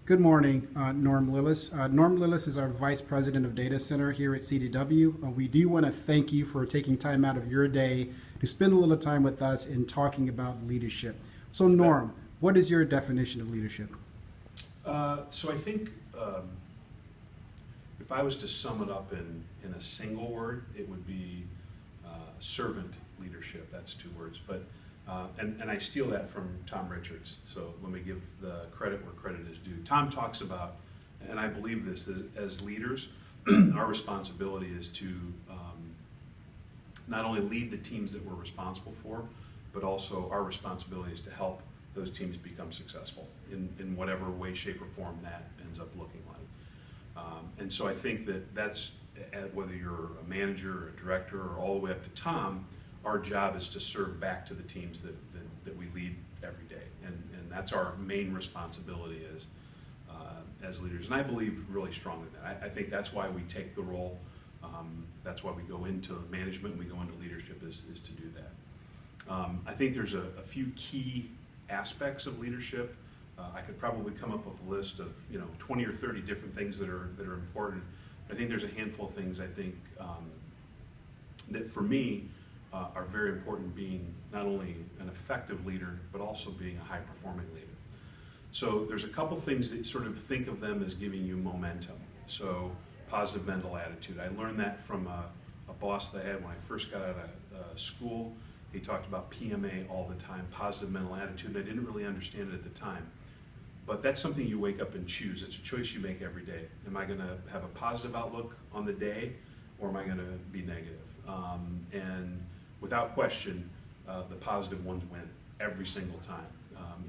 Good morning, Norm Lillis. Norm Lillis is our Vice President of Data Center here at CDW. We do want to thank you for taking time out of your day to spend a little time with us in talking about leadership. So, Norm, what is your definition of leadership? So I think if I was to sum it up in a single word, it would be servant leadership. That's two words, but and I steal that from Tom Richards. So let me give the credit where credit is due. Tom talks about, and I believe this, as leaders, our responsibility is to not only lead the teams that we're responsible for, but also our responsibility is to help those teams become successful in whatever way, shape, or form that ends up looking like. And so I think that's, whether you're a manager or a director or all the way up to Tom, our job is to serve back to the teams that we lead every day. And that's our main responsibility as leaders. And I believe really strongly in that. I think that's why we take the role. That's why we go into management and we go into leadership is to do that. I think there's a few key aspects of leadership. I could probably come up with a list of 20 or 30 different things that are important. I think there's a handful of things I think that for me are very important, being not only an effective leader but also being a high performing leader. So there's a couple things that sort of think of them as giving you momentum. So positive mental attitude. I learned that from a boss that I had when I first got out of school. He talked about PMA all the time, positive mental attitude. I didn't really understand it at the time. But that's something you wake up and choose. It's a choice you make every day. Am I going to have a positive outlook on the day, or am I going to be negative? And without question, the positive ones win every single time.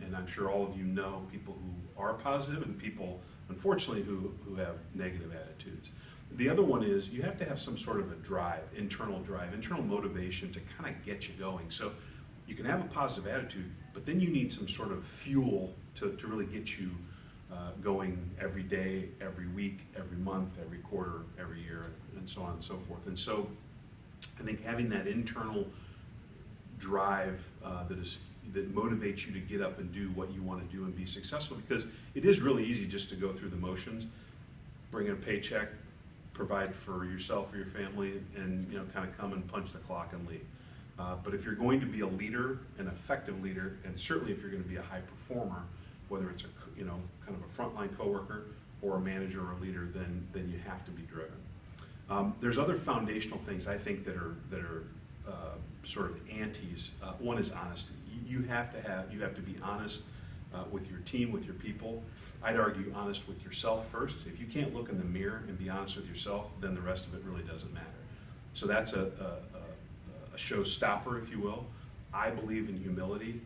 And I'm sure all of you know people who are positive and people, unfortunately, who have negative attitudes. The other one is you have to have some sort of a drive, internal motivation to kind of get you going. So you can have a positive attitude, but then you need some sort of fuel to really get you going every day, every week, every month, every quarter, every year, and so on and so forth. And so I think having that internal drive that motivates you to get up and do what you want to do and be successful, because it is really easy just to go through the motions, bring in a paycheck, provide for yourself or your family, and kind of come and punch the clock and leave. But if you're going to be a leader, an effective leader, and certainly if you're going to be a high performer, whether it's kind of a frontline coworker or a manager or a leader, then you have to be driven. There's other foundational things I think that are sort of antes. One is honesty. You have to be honest with your team, with your people. I'd argue honest with yourself first. If you can't look in the mirror and be honest with yourself, then the rest of it really doesn't matter. So that's a showstopper, if you will. I believe in humility.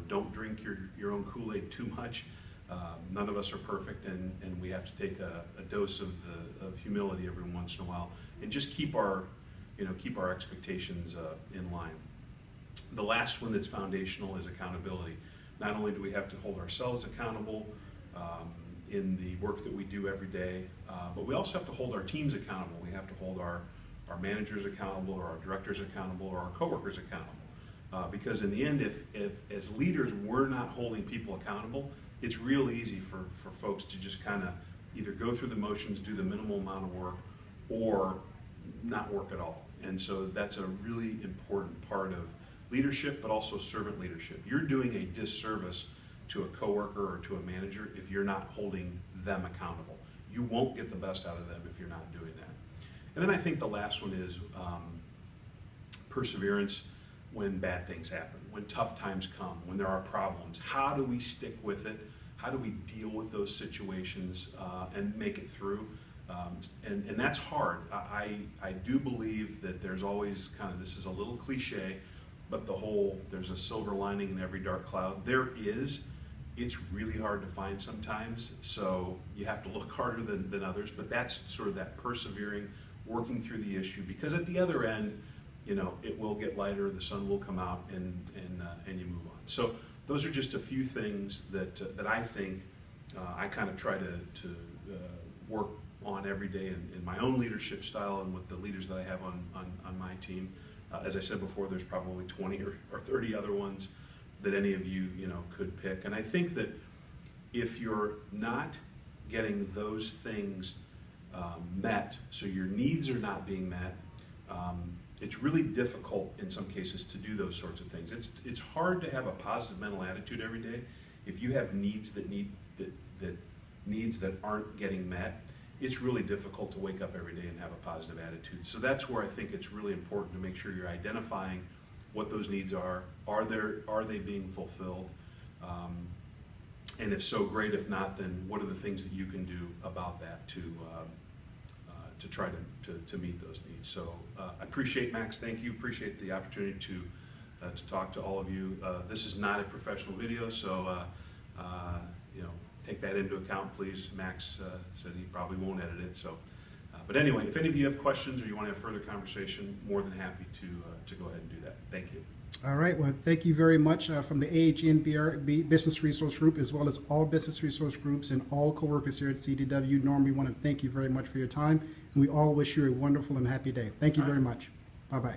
Don't drink your own Kool-Aid too much. None of us are perfect, and we have to take a dose of humility every once in a while, and just keep our expectations in line. The last one that's foundational is accountability. Not only do we have to hold ourselves accountable in the work that we do every day, but we also have to hold our teams accountable. We have to hold our managers accountable, or our directors accountable, or our coworkers accountable. Because in the end, if as leaders we're not holding people accountable, it's real easy for folks to just kind of either go through the motions, do the minimal amount of work, or not work at all. And so that's a really important part of leadership, but also servant leadership. You're doing a disservice to a coworker or to a manager if you're not holding them accountable. You won't get the best out of them if you're not doing that. And then I think the last one is perseverance when bad things happen, when tough times come, when there are problems. How do we stick with it? How do we deal with those situations and make it through? And that's hard. I do believe that there's always this is a little cliche, but there's a silver lining in every dark cloud. There is. It's really hard to find sometimes, so you have to look harder than others, but that's sort of that persevering, working through the issue, because at the other end, it will get lighter, the sun will come out, and you move on. So those are just a few things that I think I kind of try to work on every day in my own leadership style and with the leaders that I have on my team. As I said before, there's probably 20 or 30 other ones that any of you could pick. And I think that if you're not getting those things met, so your needs are not being met, it's really difficult in some cases to do those sorts of things. It's hard to have a positive mental attitude every day if you have needs that aren't getting met. It's really difficult to wake up every day and have a positive attitude. So that's where I think it's really important to make sure you're identifying what those needs are. Are they being fulfilled? And if so, great. If not, then what are the things that you can do about that to try to meet those needs? So I appreciate, Max, thank you. Appreciate the opportunity to talk to all of you. This is not a professional video, so you know, take that into account, please. Max said he probably won't edit it. So, but anyway, if any of you have questions or you want to have further conversation, more than happy to go ahead and do that. Thank you. All right, well, thank you very much from the AHNBR Business Resource Group, as well as all business resource groups and all coworkers here at CDW. Norm, we want to thank you very much for your time, and we all wish you a wonderful and happy day. Thank you very much. Bye-bye.